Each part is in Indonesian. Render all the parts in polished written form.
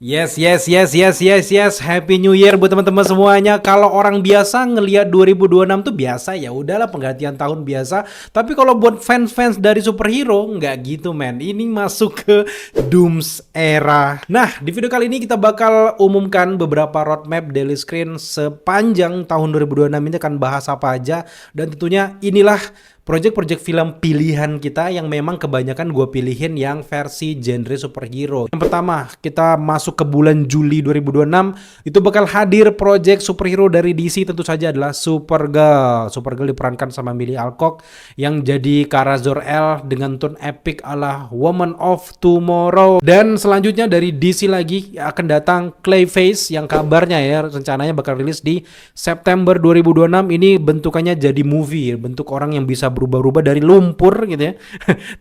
Yes, yes, yes, yes, yes, yes. Happy New Year buat teman-teman semuanya. Kalau orang biasa ngelihat 2026 tuh biasa, ya udahlah penggantian tahun biasa. Tapi kalau buat fans-fans dari superhero nggak gitu, men. Ini masuk ke Dooms era. Nah, di video kali ini kita bakal umumkan beberapa roadmap daily screen sepanjang tahun 2026 ini akan bahas apa aja, dan tentunya inilah project-project film pilihan kita yang memang kebanyakan gue pilihin yang versi genre superhero. Yang pertama, kita masuk ke bulan Juli 2026, itu bakal hadir project superhero dari DC, tentu saja adalah Supergirl. Supergirl diperankan sama Millie Alcock yang jadi Kara Zor-El dengan tone epic ala Woman of Tomorrow. Dan selanjutnya dari DC lagi akan datang Clayface yang kabarnya ya rencananya bakal rilis di September 2026. Ini bentukannya jadi movie, bentuk orang yang bisa berubah-ubah dari lumpur gitu ya.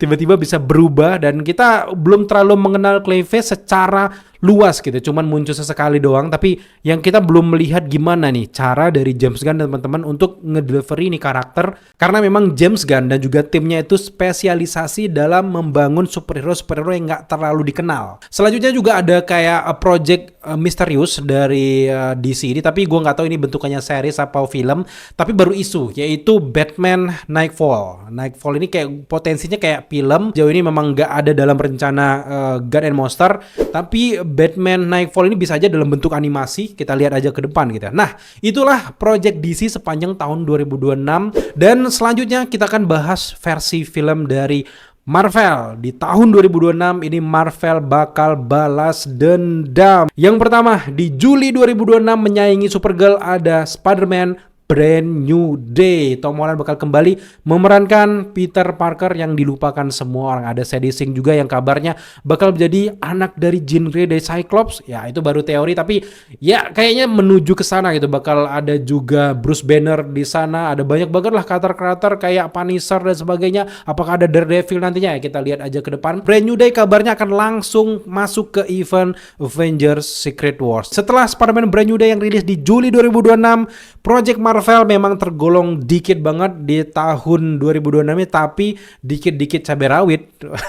Tiba-tiba bisa berubah, dan kita belum terlalu mengenal Clayface secara luas gitu, cuman muncul sesekali doang. Tapi yang kita belum melihat gimana nih cara dari James Gunn dan teman-teman untuk ngedelivery nih karakter, karena memang James Gunn dan juga timnya itu spesialisasi dalam membangun superhero yang nggak terlalu dikenal. Selanjutnya juga ada kayak project misterius dari DC ini, tapi gue nggak tahu ini bentukannya series apa film, tapi baru isu, yaitu Batman Nightfall. Nightfall ini kayak potensinya kayak film. Jauh ini memang nggak ada dalam rencana Gunn and Monster, tapi Batman Nightfall ini bisa aja dalam bentuk animasi. Kita lihat aja ke depan gitu. Nah, itulah project DC sepanjang tahun 2026. Dan selanjutnya kita akan bahas versi film dari Marvel. Di tahun 2026 ini Marvel bakal balas dendam. Yang pertama, di Juli 2026 menyaingi Supergirl ada Spider-Man Brand New Day. Tom Holland bakal kembali memerankan Peter Parker yang dilupakan semua orang. Ada Sadie Sink juga yang kabarnya bakal menjadi anak dari Jean Grey dari Cyclops. Ya, itu baru teori, tapi ya kayaknya menuju ke sana gitu. Bakal ada juga Bruce Banner di sana. Ada banyak banget lah karakter-karakter kayak Punisher dan sebagainya. Apakah ada Daredevil nantinya? Ya, kita lihat aja ke depan. Brand New Day kabarnya akan langsung masuk ke event Avengers Secret Wars. Setelah Spider-Man Brand New Day yang rilis di Juli 2026, Project Marvel memang tergolong dikit banget di tahun 2026 ini, tapi dikit-dikit cabai rawit.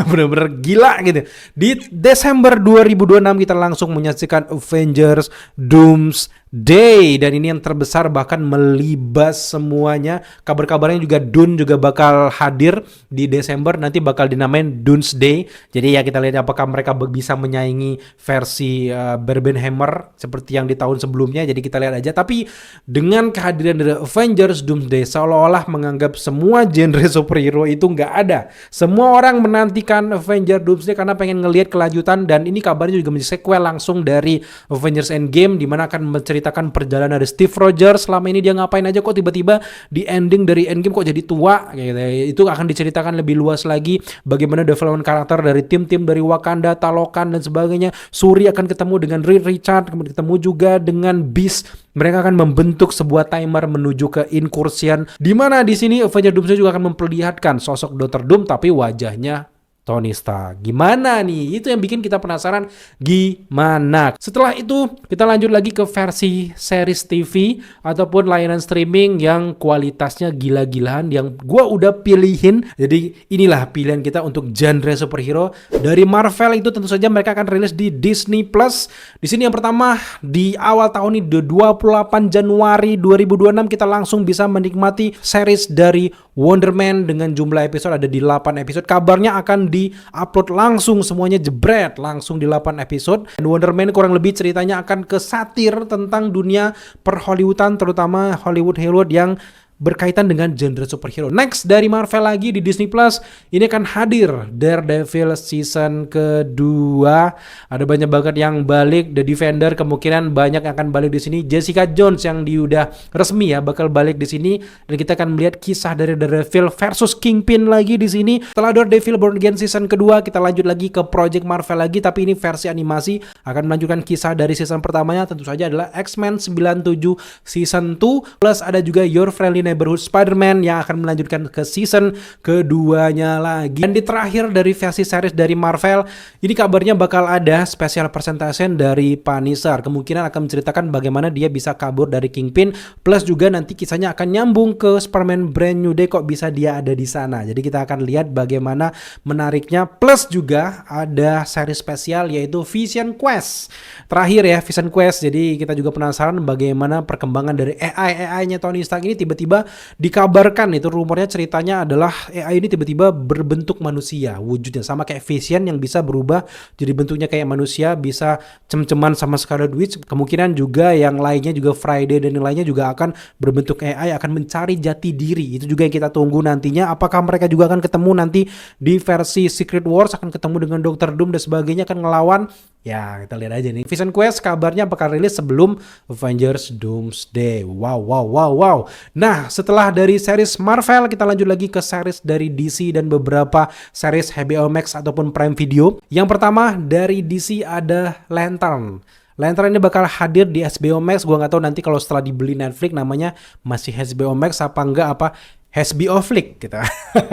Bener-bener gila gitu. Di Desember 2026 kita langsung menyaksikan Avengers Doomsday, dan ini yang terbesar bahkan melibas semuanya. Kabar-kabarnya juga Dune juga bakal hadir di Desember, nanti bakal dinamain Doomsday. Jadi ya kita lihat apakah mereka bisa menyaingi versi Barbenheimer seperti yang di tahun sebelumnya. Jadi kita lihat aja. Tapi dengan kehadiran dari Avengers Doomsday, seolah-olah menganggap semua genre superhero itu nggak ada. Semua orang menantikan Avengers Doomsday karena pengen ngelihat kelanjutan, dan ini kabarnya juga menjadi sequel langsung dari Avengers Endgame, di mana akan menceritakan perjalanan dari Steve Rogers. Selama ini dia ngapain aja kok tiba-tiba di ending dari Endgame kok jadi tua gitu. Itu akan diceritakan lebih luas lagi bagaimana development karakter dari tim-tim dari Wakanda, Talokan dan sebagainya. Shuri akan ketemu dengan Reed Richards, kemudian ketemu juga dengan Beast. Mereka akan membentuk sebuah timer menuju ke incursion, di mana di sini Avengers Doomsday juga akan memperlihatkan sosok Dr. Doom tapi wajahnya Tony Stark. Gimana nih? Itu yang bikin kita penasaran gimana. Setelah itu kita lanjut lagi ke versi series TV ataupun layanan streaming yang kualitasnya gila-gilaan, yang gua udah pilihin. Jadi inilah pilihan kita untuk genre superhero dari Marvel. Itu tentu saja mereka akan rilis di Disney Plus. Di sini yang pertama di awal tahun ini, 28 Januari 2026 kita langsung bisa menikmati series dari Wonder Man dengan jumlah episode ada di 8 episode. Kabarnya akan di-upload langsung semuanya jebret langsung di 8 episode. Dan Wonder Man kurang lebih ceritanya akan ke satir tentang dunia per-Hollywoodan, terutama Hollywood yang berkaitan dengan genre superhero. Next dari Marvel lagi di Disney Plus, ini akan hadir Daredevil season kedua. Ada banyak banget yang balik. The Defender kemungkinan banyak yang akan balik di sini. Jessica Jones yang udah resmi ya bakal balik di sini, dan kita akan melihat kisah dari Daredevil versus Kingpin lagi di sini. Setelah Daredevil Born Again season kedua, kita lanjut lagi ke Project Marvel lagi, tapi ini versi animasi, akan melanjutkan kisah dari season pertamanya. Tentu saja adalah X-Men 97 season 2, plus ada juga Your Friendly Neighborhood Spider-Man yang akan melanjutkan ke season keduanya lagi. Dan di terakhir dari versi series dari Marvel, ini kabarnya bakal ada special presentation dari Punisher. Kemungkinan akan menceritakan bagaimana dia bisa kabur dari Kingpin, plus juga nanti kisahnya akan nyambung ke Spider-Man Brand New Day, kok bisa dia ada di sana. Jadi kita akan lihat bagaimana menariknya, plus juga ada seri spesial yaitu Vision Quest. Terakhir ya, Vision Quest. Jadi kita juga penasaran bagaimana perkembangan dari AI-nya Tony Stark ini tiba-tiba dikabarkan, itu rumornya ceritanya adalah AI ini tiba-tiba berbentuk manusia wujudnya, sama kayak Vision yang bisa berubah jadi bentuknya kayak manusia, bisa cem-ceman sama Scarlet Witch. Kemungkinan juga yang lainnya juga Friday dan yang lainnya juga akan berbentuk AI, akan mencari jati diri. Itu juga yang kita tunggu nantinya. Apakah mereka juga akan ketemu nanti di versi Secret Wars, akan ketemu dengan Doctor Doom dan sebagainya, akan ngelawan. Ya, kita lihat aja nih. Vision Quest kabarnya bakal rilis sebelum Avengers Doomsday. Wow. Nah, setelah dari series Marvel, kita lanjut lagi ke series dari DC dan beberapa series HBO Max ataupun Prime Video. Yang pertama dari DC ada Lantern. Lantern ini bakal hadir di HBO Max. Gua nggak tahu nanti kalau setelah dibeli Netflix namanya masih HBO Max apa enggak, apa HBO Flick gitu.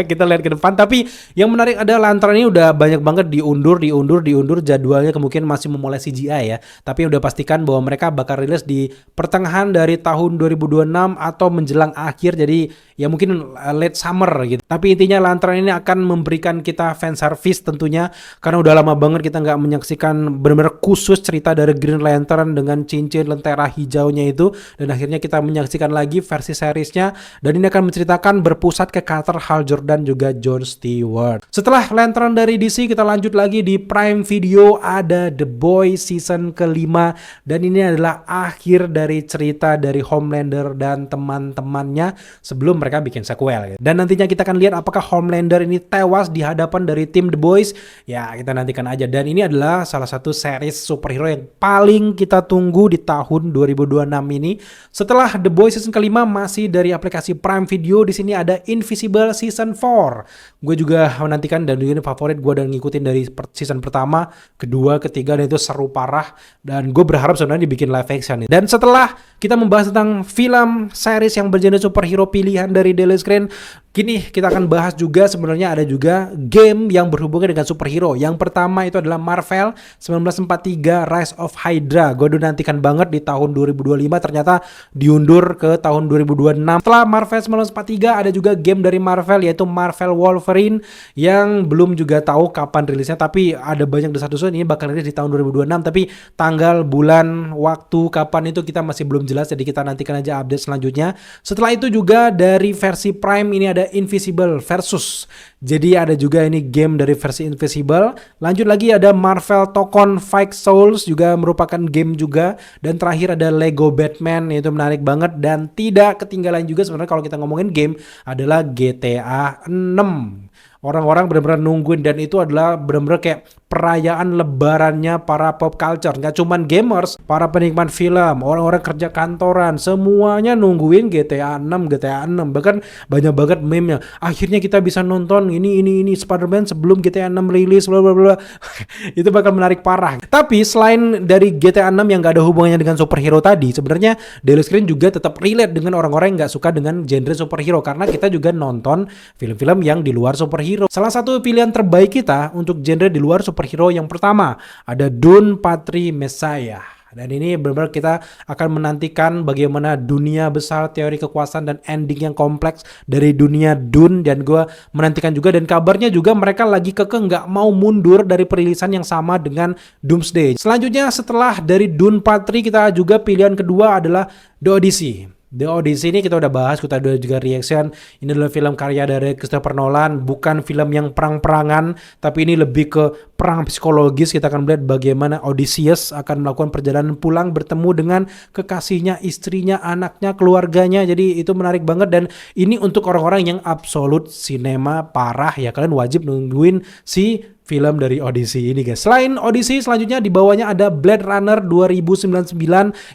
Kita lihat ke depan. Tapi yang menarik ada Lantern ini udah banyak banget diundur jadwalnya, kemungkinan masih memulai CGI ya. Tapi udah pastikan bahwa mereka bakal rilis di pertengahan dari tahun 2026 atau menjelang akhir. Jadi ya mungkin late summer gitu. Tapi intinya Lantern ini akan memberikan kita fan service tentunya, karena udah lama banget kita nggak menyaksikan benar-benar khusus cerita dari Green Lantern dengan cincin lentera hijaunya itu. Dan akhirnya kita menyaksikan lagi versi seriesnya, dan ini akan menceritakan berpusat ke Carter, Hal Jordan juga John Stewart. Setelah Lantern dari DC, kita lanjut lagi di Prime Video ada The Boys season kelima, dan ini adalah akhir dari cerita dari Homelander dan teman-temannya sebelum mereka bikin sequel. Dan nantinya kita akan lihat apakah Homelander ini tewas di hadapan dari tim The Boys. Ya, kita nantikan aja. Dan ini adalah salah satu series superhero yang paling kita tunggu di tahun 2026 ini. Setelah The Boys season kelima masih dari aplikasi Prime Video, di sini ada Invisible season 4. Gue juga menantikan dan ini favorit gue dan ngikutin dari season pertama, kedua, ketiga, dan itu seru parah. Dan gue berharap sebenarnya dibikin live action. Dan setelah kita membahas tentang film series yang bergenre superhero pilihan dari Daily Screen, kini kita akan bahas juga sebenarnya ada juga game yang berhubungan dengan superhero. Yang pertama itu adalah Marvel 1943 Rise of Hydra. Gue udah nantikan banget di tahun 2025, ternyata diundur ke tahun 2026. Setelah Marvel 1943 ada juga game dari Marvel yaitu Marvel Wolverine yang belum juga tahu kapan rilisnya, tapi ada banyak desas-desus ini bakal rilis di tahun 2026, tapi tanggal, bulan, waktu kapan itu kita masih belum jelas, jadi kita nantikan aja update selanjutnya. Setelah itu juga dari versi Prime ini ada Invisible Versus. Jadi ada juga ini game dari versi Invisible. Lanjut lagi ada Marvel Tokon Fight Souls, juga merupakan game juga. Dan terakhir ada Lego Batman, itu menarik banget. Dan tidak ketinggalan juga sebenarnya kalau kita ngomongin game adalah GTA 6. Orang-orang benar-benar nungguin, dan itu adalah benar-benar kayak perayaan lebarannya para pop culture. Nggak cuman gamers, para penikmat film, orang-orang kerja kantoran, semuanya nungguin GTA 6. Bahkan banyak banget meme-nya. Akhirnya kita bisa nonton ini Spider-Man sebelum GTA 6 rilis, bla bla bla. Itu bakal menarik parah. Tapi selain dari GTA 6 yang nggak ada hubungannya dengan superhero tadi, sebenarnya Daily Screen juga tetap relate dengan orang-orang yang nggak suka dengan genre superhero, karena kita juga nonton film-film yang di luar superhero. Salah satu pilihan terbaik kita untuk genre di luar superhero yang pertama ada Dune Patri Messiah. Dan ini benar-benar kita akan menantikan bagaimana dunia besar, teori kekuasaan, dan ending yang kompleks dari dunia Dune. Dan gue menantikan juga, dan kabarnya juga mereka lagi kekeh nggak mau mundur dari perilisan yang sama dengan Doomsday. Selanjutnya setelah dari Dune Patri, kita juga pilihan kedua adalah The Odyssey. The Odyssey ini kita udah bahas, kita udah juga reaction. Ini adalah film karya dari Christopher Nolan, bukan film yang perang-perangan, tapi ini lebih ke perang psikologis. Kita akan melihat bagaimana Odysseus akan melakukan perjalanan pulang bertemu dengan kekasihnya, istrinya, anaknya, keluarganya. Jadi itu menarik banget, dan ini untuk orang-orang yang absolut sinema parah ya, kalian wajib nungguin si film dari Odyssey ini guys. Selain Odyssey, selanjutnya di bawahnya ada Blade Runner 2099.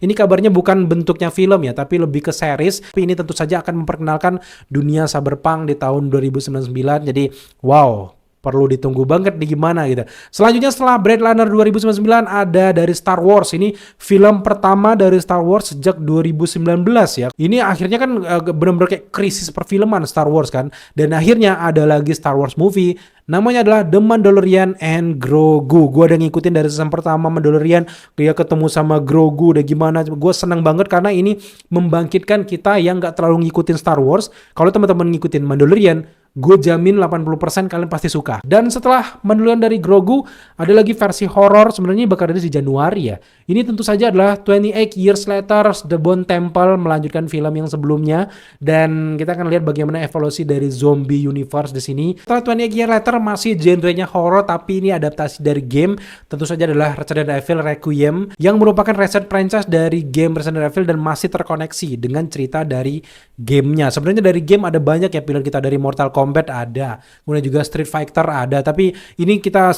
Ini kabarnya bukan bentuknya film ya, tapi lebih ke series. Tapi ini tentu saja akan memperkenalkan dunia cyberpunk di tahun 2099. Jadi wow, perlu ditunggu banget nih gimana gitu. Selanjutnya setelah Blade Runner 2099 ada dari Star Wars. Ini film pertama dari Star Wars sejak 2019 ya. Ini akhirnya kan benar-benar kayak krisis perfilman Star Wars kan. Dan akhirnya ada lagi Star Wars movie. Namanya adalah The Mandalorian and Grogu. Gue udah ngikutin dari season pertama Mandalorian. Dia ketemu sama Grogu udah gimana. Gue seneng banget karena ini membangkitkan kita yang gak terlalu ngikutin Star Wars. Kalau teman-teman ngikutin Mandalorian, gue jamin 80% kalian pasti suka. Dan setelah Mandalorian dari Grogu, ada lagi versi horor, sebenarnya bakal rilis di Januari ya. Ini tentu saja adalah 28 Years Later, The Bone Temple, melanjutkan film yang sebelumnya. Dan kita akan lihat bagaimana evolusi dari zombie universe di sini. Setelah 28 Years Later masih genrenya horor, tapi ini adaptasi dari game. Tentu saja adalah Resident Evil Requiem, yang merupakan reset franchise dari game Resident Evil dan masih terkoneksi dengan cerita dari gamenya. Sebenarnya dari game ada banyak ya pilihan kita, dari Mortal Kombat ada, kemudian juga Street Fighter ada, tapi ini kita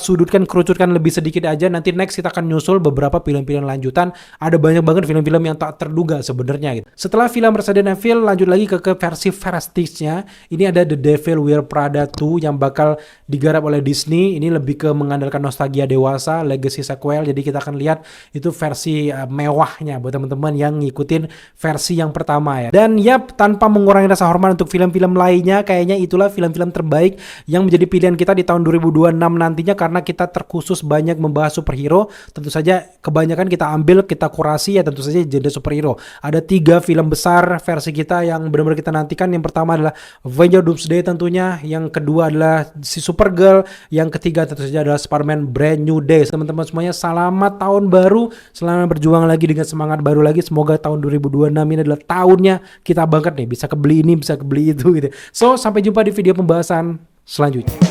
kerucutkan lebih sedikit aja. Nanti next kita akan nyusul beberapa film-film lanjutan. Ada banyak banget film-film yang tak terduga sebenarnya gitu. Setelah film Resident Evil, lanjut lagi ke versi prestige-nya. Ini ada The Devil Wears Prada 2 yang bakal digarap oleh Disney. Ini lebih ke mengandalkan nostalgia dewasa, legacy sequel. Jadi kita akan lihat itu versi mewahnya buat teman-teman yang ngikutin versi yang pertama ya. Dan yap, tanpa mengurangi rasa hormat untuk film-film lainnya, kayaknya itulah film-film terbaik yang menjadi pilihan kita di tahun 2026 nantinya, karena kita terkhusus banyak membahas superhero. Tentu saja kebanyakan kita ambil, kita kurasi ya tentu saja genre superhero. Ada 3 film besar versi kita yang benar-benar kita nantikan. Yang pertama adalah Avengers Doomsday tentunya, yang kedua adalah si Supergirl, yang ketiga tentu saja adalah Spider-Man Brand New Day. Teman-teman semuanya selamat tahun baru, selamat berjuang lagi dengan semangat baru lagi. Semoga tahun 2026 ini adalah tahunnya kita banget nih, bisa kebeli ini, bisa kebeli itu gitu. So, sampai jumpa di video pembahasan selanjutnya.